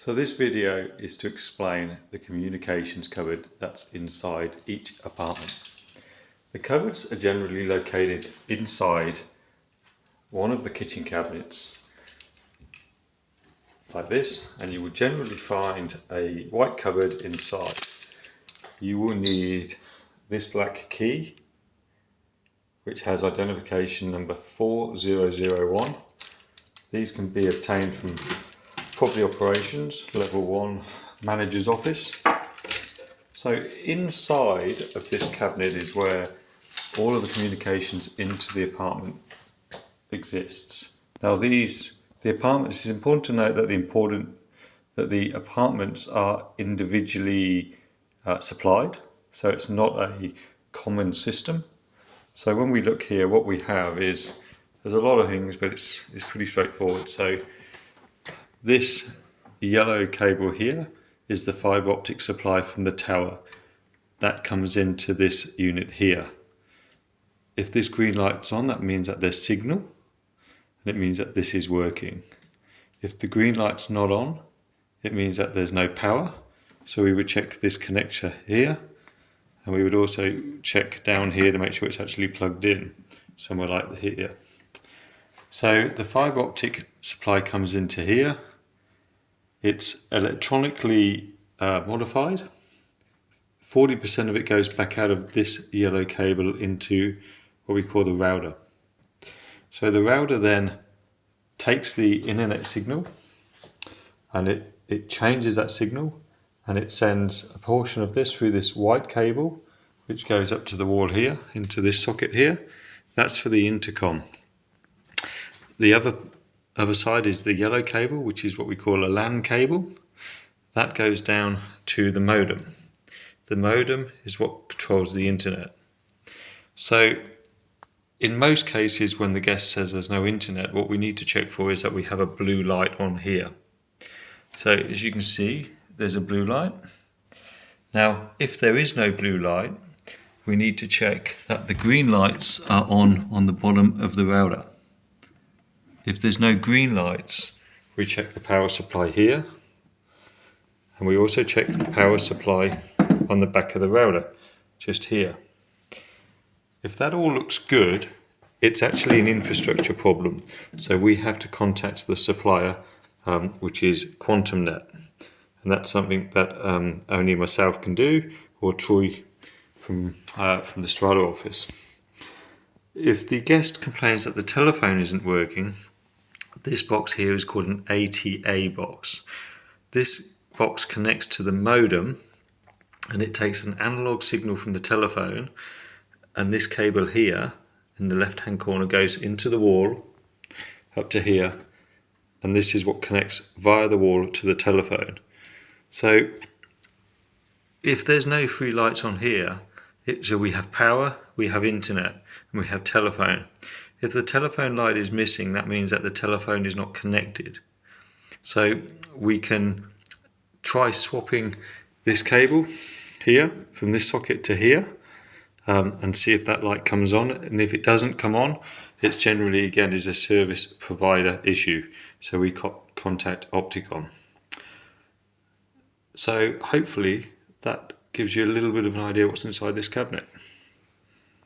So this video is to explain the communications cupboard that's inside each apartment. The cupboards are generally located inside one of the kitchen cabinets like this, and you will generally find a white cupboard inside. You will need this black key which has identification number 4001. These can be obtained from Property Operations Level 1 Manager's Office. So inside of this cabinet is where all of the communications into the apartment exists. Now the apartments, it's important to note that the apartments are individually supplied, so it's not a common system. So when we look here, what we have is, there's a lot of things, but it's pretty straightforward. So this yellow cable here is the fibre optic supply from the tower. That comes into this unit here. If this green light's on, that means that there's signal, and it means that this is working. If the green light's not on, it means that there's no power. So we would check this connector here, and we would also check down here to make sure it's actually plugged in, somewhere like here. So the fibre optic supply comes into here. It's electronically modified. 40% of it goes back out of this yellow cable into what we call the router. So the router then takes the internet signal, and it changes that signal, and it sends a portion of this through this white cable which goes up to the wall here into this socket here. That's for the intercom. The other side is the yellow cable, which is what we call a LAN cable. That goes down to the modem. The modem is what controls the internet. So in most cases when the guest says there's no internet, what we need to check for is that we have a blue light on here. So as you can see, there's a blue light. Now if there is no blue light, we need to check that the green lights are on the bottom of the router. If there's no green lights, we check the power supply here, and we also check the power supply on the back of the router, just here. If that all looks good, it's actually an infrastructure problem, so we have to contact the supplier, which is QuantumNet, and that's something that only myself can do, or Troy from the Strada office. If the guest complains that the telephone isn't working, this box here is called an ATA box. This box connects to the modem, and it takes an analog signal from the telephone, and this cable here in the left hand corner goes into the wall up to here, and this is what connects via the wall to the telephone. So if there's no free lights on here, so we have power, we have internet, and we have telephone. If the telephone light is missing, that means that the telephone is not connected. So we can try swapping this cable here from this socket to here, and see if that light comes on. And if it doesn't come on, it's generally, again, is a service provider issue. So we contact Opticom. So hopefully that gives you a little bit of an idea what's inside this cabinet.